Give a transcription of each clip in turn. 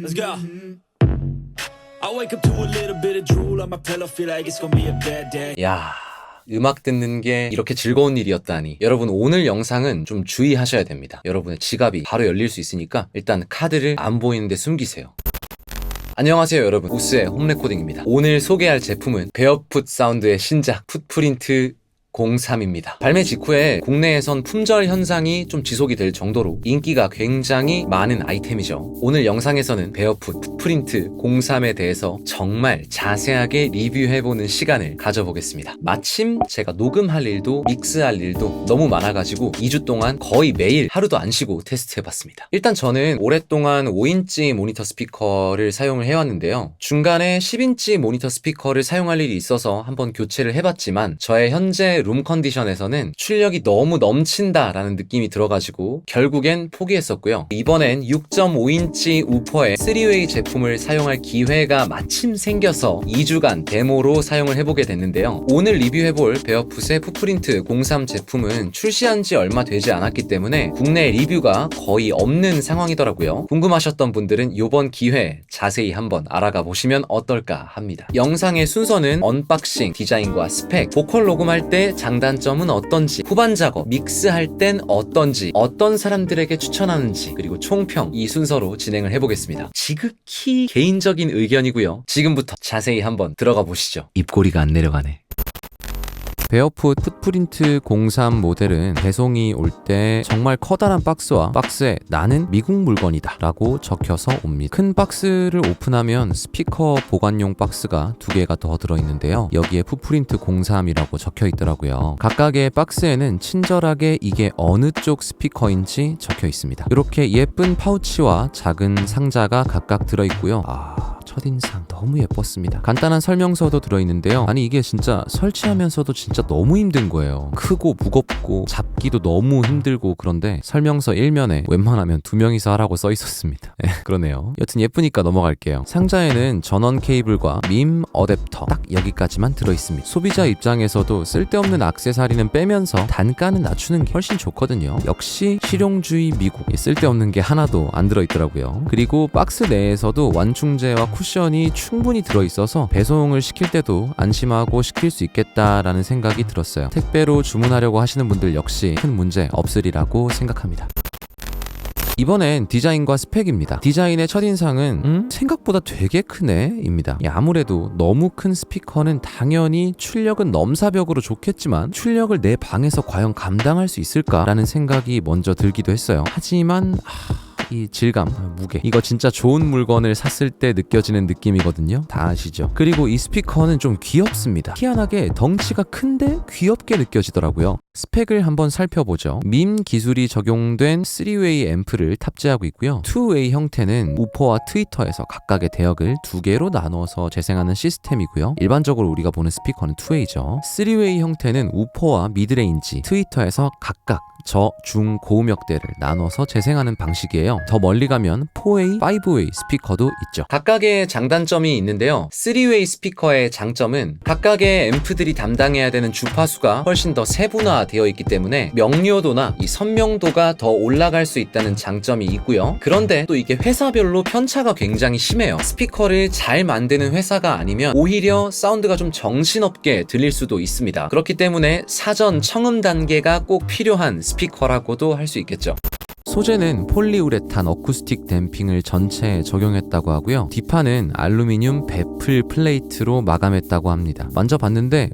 Let's go. I wake up to a little bit of drool on my pillow, feel like it's gonna be a bad day. 야, 음악 듣는 게 이렇게 즐거운 일이었다니. 여러분, 오늘 영상은 좀 주의하셔야 됩니다. 여러분의 지갑이 바로 열릴 수 있으니까 일단 카드를 안 보이는데 숨기세요. 안녕하세요 여러분, 우스의 홈레코딩입니다. 오늘 소개할 제품은 베어풋 사운드의 신작 풋프린트 03입니다. 발매 직후에 국내에선 품절 현상이 좀 지속이 될 정도로 인기가 굉장히 많은 아이템이죠. 오늘 영상에서는 베어풋 풋프린트 03에 대해서 정말 자세하게 리뷰해보는 시간을 가져보겠습니다. 마침 제가 녹음할 일도 믹스할 일도 너무 많아가지고 2주 동안 거의 매일 하루도 안 쉬고 테스트해봤습니다. 일단 저는 오랫동안 5인치 모니터 스피커를 사용을 해왔는데요. 중간에 10인치 모니터 스피커를 사용할 일이 있어서 한번 교체를 해봤지만 저의 현재 룸 컨디션에서는 출력이 너무 넘친다라는 느낌이 들어가지고 결국엔 포기했었고요. 이번엔 6.5인치 우퍼의 3웨이 제품을 사용할 기회가 마침 생겨서 2주간 데모로 사용을 해보게 됐는데요. 오늘 리뷰해볼 베어풋의 풋프린트 03 제품은 출시한 지 얼마 되지 않았기 때문에 국내 리뷰가 거의 없는 상황이더라고요. 궁금하셨던 분들은 이번 기회에 자세히 한번 알아가 보시면 어떨까 합니다. 영상의 순서는 언박싱, 디자인과 스펙, 보컬 녹음할 때 장단점은 어떤지, 후반 작업, 믹스할 땐 어떤지, 어떤 사람들에게 추천하는지, 그리고 총평, 이 순서로 진행을 해보겠습니다. 지극히 개인적인 의견이고요. 지금부터 자세히 한번 들어가 보시죠. 입꼬리가 안 내려가네. 베어풋 풋프린트 03 모델은 배송이 올 때 정말 커다란 박스와 박스에 나는 미국 물건이다 라고 적혀서 옵니다. 큰 박스를 오픈하면 스피커 보관용 박스가 2개가 더 들어있는데요. 여기에 풋프린트 03이라고 적혀 있더라고요. 각각의 박스에는 친절하게 이게 어느 쪽 스피커인지 적혀 있습니다. 이렇게 예쁜 파우치와 작은 상자가 각각 들어있고요. 첫인상 너무 예뻤습니다. 간단한 설명서도 들어있는데요. 아니 이게 진짜 설치하면서도 진짜 너무 힘든 거예요. 크고 무겁고 잡기도 너무 힘들고. 그런데 설명서 1면에 웬만하면 2명이서 하라고 써 있었습니다. 그러네요. 여튼 예쁘니까 넘어갈게요. 상자에는 전원 케이블과 밈 어댑터 딱 여기까지만 들어있습니다. 소비자 입장에서도 쓸데없는 액세서리는 빼면서 단가는 낮추는 게 훨씬 좋거든요. 역시 실용주의 미국, 쓸데없는 게 하나도 안 들어있더라고요. 그리고 박스 내에서도 완충제와 쿠션이 충분히 들어있어서 배송을 시킬 때도 안심하고 시킬 수 있겠다라는 생각이 들었어요. 택배로 주문하려고 하시는 분들 역시 큰 문제 없으리라고 생각합니다. 이번엔 디자인과 스펙입니다. 디자인의 첫인상은 생각보다 되게 크네 입니다. 아무래도 너무 큰 스피커는 당연히 출력은 넘사벽으로 좋겠지만 출력을 내 방에서 과연 감당할 수 있을까라는 생각이 먼저 들기도 했어요. 하지만 이 질감, 무게, 이거 진짜 좋은 물건을 샀을 때 느껴지는 느낌이거든요. 다 아시죠? 그리고 이 스피커는 좀 귀엽습니다. 희한하게 덩치가 큰데 귀엽게 느껴지더라고요. 스펙을 한번 살펴보죠. 밈 기술이 적용된 3웨이 앰프를 탑재하고 있고요. 2웨이 형태는 우퍼와 트위터에서 각각의 대역을 2개로 나눠서 재생하는 시스템이고요. 일반적으로 우리가 보는 스피커는 2웨이죠. 3웨이 형태는 우퍼와 미드레인지, 트위터에서 각각 저, 중, 고음역대를 나눠서 재생하는 방식이에요. 더 멀리 가면 4웨이, 5웨이 스피커도 있죠. 각각의 장단점이 있는데요. 3웨이 스피커의 장점은 각각의 앰프들이 담당해야 되는 주파수가 훨씬 더 세분화되어 있기 때문에 명료도나 이 선명도가 더 올라갈 수 있다는 장점이 있고요. 그런데 또 이게 회사별로 편차가 굉장히 심해요. 스피커를 잘 만드는 회사가 아니면 오히려 사운드가 좀 정신없게 들릴 수도 있습니다. 그렇기 때문에 사전 청음 단계가 꼭 필요한 스피커라고도 할 수 있겠죠. 소재는 폴리우레탄 어쿠스틱 댐핑을 전체에 적용했다고 하고요. 뒷판은 알루미늄 베플 플레이트로 마감했다고 합니다. 만져봤는데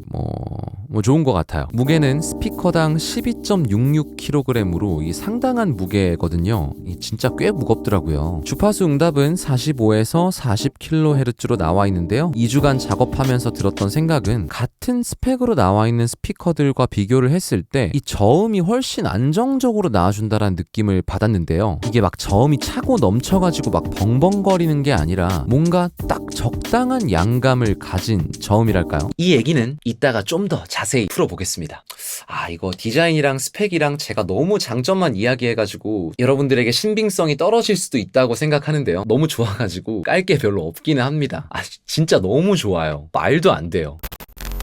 좋은 것 같아요. 무게는 스피커당 12.66kg으로 상당한 무게거든요. 진짜 꽤 무겁더라고요. 주파수 응답은 45에서 40kHz로 나와 있는데요. 2주간 작업하면서 들었던 생각은 같은 스펙으로 나와 있는 스피커들과 비교를 했을 때 이 저음이 훨씬 안정적으로 나와준다는 느낌을 받았는데요. 이게 막 저음이 차고 넘쳐가지고 막 벙벙거리는 게 아니라 뭔가 딱 적당한 양감을 가진 저음이랄까요? 이 얘기는 이따가 좀 더 자세히 풀어보겠습니다. 이거 디자인이랑 스펙이랑 제가 너무 장점만 이야기해가지고 여러분들에게 신빙성이 떨어질 수도 있다고 생각하는데요. 너무 좋아가지고 깔 게 별로 없기는 합니다. 진짜 너무 좋아요. 말도 안 돼요.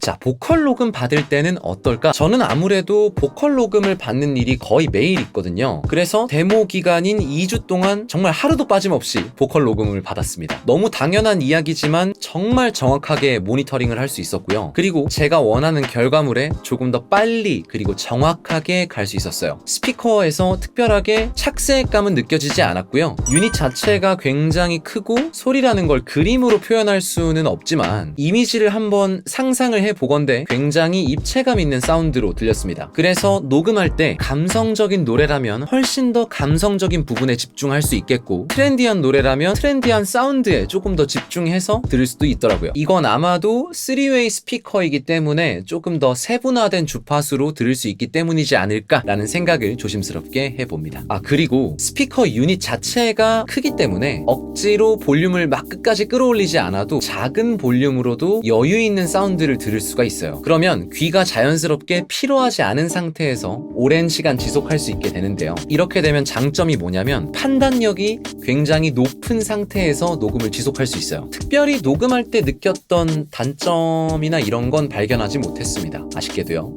자, 보컬 녹음 받을 때는 어떨까? 저는 아무래도 보컬 녹음을 받는 일이 거의 매일 있거든요. 그래서 데모 기간인 2주 동안 정말 하루도 빠짐없이 보컬 녹음을 받았습니다. 너무 당연한 이야기지만 정말 정확하게 모니터링을 할 수 있었고요. 그리고 제가 원하는 결과물에 조금 더 빨리 그리고 정확하게 갈 수 있었어요. 스피커에서 특별하게 착색감은 느껴지지 않았고요. 유닛 자체가 굉장히 크고 소리라는 걸 그림으로 표현할 수는 없지만 이미지를 한번 상상을 해보건대 굉장히 입체감 있는 사운드로 들렸습니다. 그래서 녹음할 때 감성적인 노래라면 훨씬 더 감성적인 부분에 집중할 수 있겠고, 트렌디한 노래라면 트렌디한 사운드에 조금 더 집중해서 들을 수도 있더라고요. 이건 아마도 3웨이 스피커이기 때문에 조금 더 세분화된 주파수로 들을 수 있기 때문이지 않을까라는 생각을 조심스럽게 해봅니다. 그리고 스피커 유닛 자체가 크기 때문에 억지로 볼륨을 막 끝까지 끌어올리지 않아도 작은 볼륨으로도 여유 있는 사운드를 들을 수가 있어요. 그러면 귀가 자연스럽게 피로하지 않은 상태에서 오랜 시간 지속할 수 있게 되는데요. 이렇게 되면 장점이 뭐냐면 판단력이 굉장히 높은 상태에서 녹음을 지속할 수 있어요. 특별히 녹음할 때 느꼈던 단점이나 이런 건 발견하지 못했습니다. 아쉽게도요.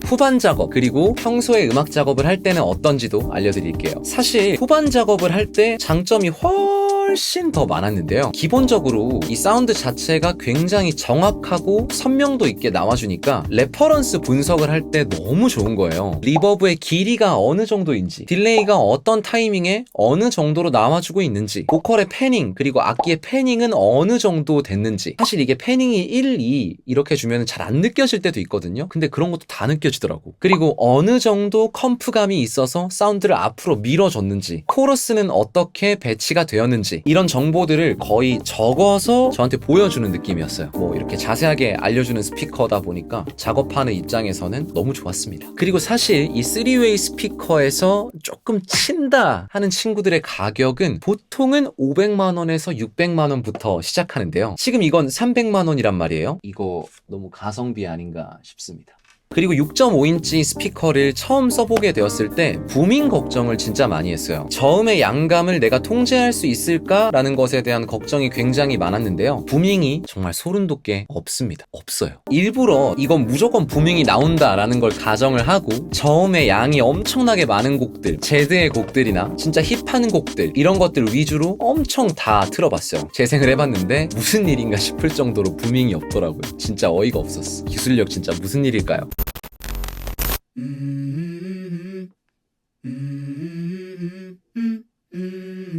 후반 작업 그리고 평소에 음악 작업을 할 때는 어떤지도 알려드릴게요. 사실 후반 작업을 할 때 장점이 훨씬 더 많았는데요. 기본적으로 이 사운드 자체가 굉장히 정확하고 선명도 있게 나와주니까 레퍼런스 분석을 할 때 너무 좋은 거예요. 리버브의 길이가 어느 정도인지, 딜레이가 어떤 타이밍에 어느 정도로 나와주고 있는지, 보컬의 패닝 그리고 악기의 패닝은 어느 정도 됐는지. 사실 이게 패닝이 1, 2 이렇게 주면 잘 안 느껴질 때도 있거든요. 근데 그런 것도 다 느껴지더라고. 그리고 어느 정도 컴프감이 있어서 사운드를 앞으로 밀어줬는지, 코러스는 어떻게 배치가 되었는지, 이런 정보들을 거의 적어서 저한테 보여주는 느낌이었어요. 뭐 이렇게 자세하게 알려주는 스피커다 보니까 작업하는 입장에서는 너무 좋았습니다. 그리고 사실 이 3웨이 스피커에서 조금 친다 하는 친구들의 가격은 보통은 500만 원에서 600만 원부터 시작하는데요. 지금 이건 300만 원이란 말이에요. 이거 너무 가성비 아닌가 싶습니다. 그리고 6.5인치 스피커를 처음 써보게 되었을 때 부밍 걱정을 진짜 많이 했어요. 저음의 양감을 내가 통제할 수 있을까라는 것에 대한 걱정이 굉장히 많았는데요. 부밍이 정말 소름 돋게 없습니다. 없어요. 일부러 이건 무조건 부밍이 나온다라는 걸 가정을 하고 저음의 양이 엄청나게 많은 곡들, 제드의 곡들이나 진짜 힙하는 곡들 이런 것들 위주로 엄청 다 틀어봤어요. 재생을 해봤는데 무슨 일인가 싶을 정도로 부밍이 없더라고요. 진짜 어이가 없었어. 기술력 진짜 무슨 일일까요?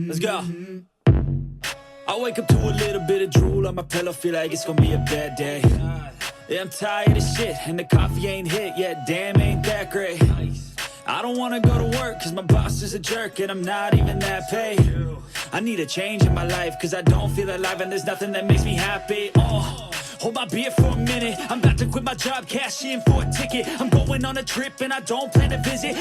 Let's go. I wake up to a little bit of drool on my pillow, feel like it's gonna be a bad day. Yeah, I'm tired of shit, and the coffee ain't hit yet, damn, ain't that great. I don't wanna go to work, cause my boss is a jerk, and I'm not even that paid. I need a change in my life, cause I don't feel alive, and there's nothing that makes me happy. Hold my beer for a minute, I'm about to quit my job, cash in for a ticket. I'm going on a trip, and I don't plan to visit.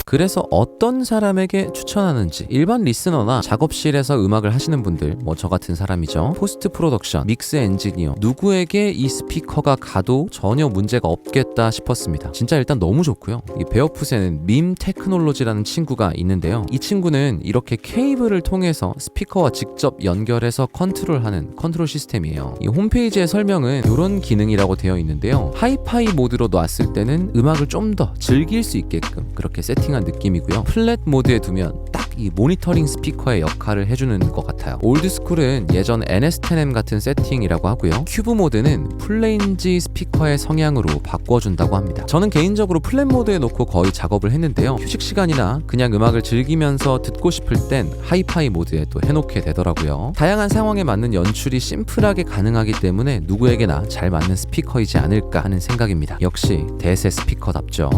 그래서 어떤 사람에게 추천하는지, 일반 리스너나 작업실에서 음악을 하시는 분들, 뭐 저 같은 사람이죠. 포스트 프로덕션, 믹스 엔지니어, 누구에게 이 스피커가 가도 전혀 문제가 없겠다 싶었습니다. 진짜 일단 너무 좋고요. 이 베어풋에는 밈 테크놀로지라는 친구가 있는데요. 이 친구는 이렇게 케이블을 통해서 스피커와 직접 연결해서 컨트롤하는 컨트롤 시스템이에요. 이 홈페이지의 설명은 이런 기능이라고 되어 있는데요. 하이파이 모드로 놨을 때는 음악을 좀 더 즐길 수 있게끔 그렇게 세팅한 느낌이고요. 플랫 모드에 두면 딱 이 모니터링 스피커의 역할을 해주는 것 같아요. 올드스쿨은 예전 NS10M 같은 세팅이라고 하고요. 큐브 모드는 풀레인지 스피커의 성향으로 바꿔준다고 합니다. 저는 개인적으로 플랫 모드에 놓고 거의 작업을 했는데요. 휴식 시간이나 그냥 음악을 즐기면서 듣고 싶을 땐 하이파이 모드에 또 해놓게 되더라고요. 다양한 상황에 맞는 연출이 심플하게 가능하기 때문에 누구에게나 잘 맞는 스피커이지 않을까 하는 생각입니다. 역시 대세 스피커답죠.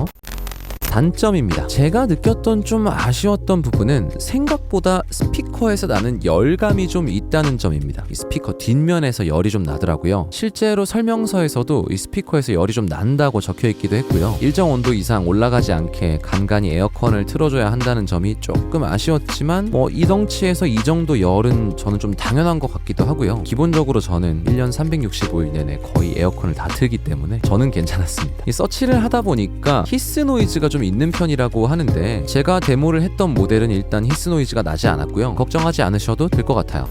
단점입니다. 제가 느꼈던 좀 아쉬웠던 부분은 생각보다 스피커에서 나는 열감이 좀 있다는 점입니다. 이 스피커 뒷면에서 열이 좀 나더라고요. 실제로 설명서에서도 이 스피커에서 열이 좀 난다고 적혀 있기도 했고요. 일정 온도 이상 올라가지 않게 간간히 에어컨을 틀어줘야 한다는 점이 조금 아쉬웠지만 뭐 이 덩치에서 이 정도 열은 저는 좀 당연한 것 같기도 하고요. 기본적으로 저는 1년 365일 내내 거의 에어컨을 다 틀기 때문에 저는 괜찮았습니다. 이 서치를 하다 보니까 히스 노이즈가 좀 있는 편이라고 하는데 제가 데모를 했던 모델은 일단 히스 노이즈가 나지 않았고요. 걱정하지 않으셔도 될 것 같아요.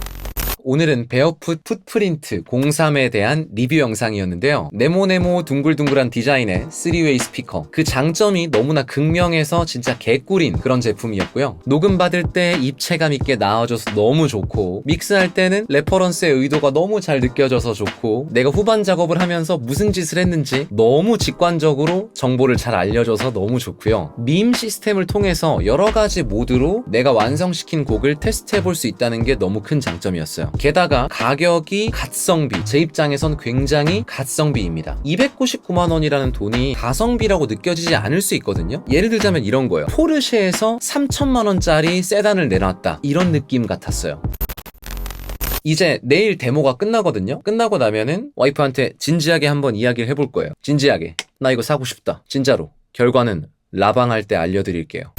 오늘은 베어풋 풋프린트 03에 대한 리뷰 영상이었는데요. 네모네모 둥글둥글한 디자인의 3웨이 스피커, 그 장점이 너무나 극명해서 진짜 개꿀인 그런 제품이었고요. 녹음 받을 때 입체감 있게 나와줘서 너무 좋고, 믹스할 때는 레퍼런스의 의도가 너무 잘 느껴져서 좋고, 내가 후반 작업을 하면서 무슨 짓을 했는지 너무 직관적으로 정보를 잘 알려줘서 너무 좋고요. 밈 시스템을 통해서 여러 가지 모드로 내가 완성시킨 곡을 테스트해볼 수 있다는 게 너무 큰 장점이었어요. 게다가 가격이 갓성비, 제 입장에선 굉장히 갓성비입니다. 299만 원이라는 돈이 가성비라고 느껴지지 않을 수 있거든요. 예를 들자면 이런 거예요. 포르쉐에서 3천만 원짜리 세단을 내놨다, 이런 느낌 같았어요. 이제 내일 데모가 끝나거든요. 끝나고 나면은 와이프한테 진지하게 한번 이야기를 해볼 거예요. 진지하게, 나 이거 사고 싶다, 진짜로. 결과는 라방할 때 알려드릴게요.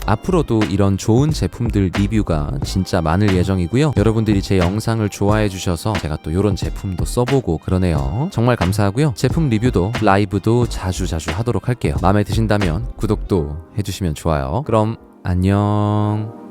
앞으로도 이런 좋은 제품들 리뷰가 진짜 많을 예정이고요. 여러분들이 제 영상을 좋아해 주셔서 제가 또 이런 제품도 써보고 그러네요. 정말 감사하고요. 제품 리뷰도 라이브도 자주 하도록 할게요. 마음에 드신다면 구독도 해주시면 좋아요. 그럼 안녕.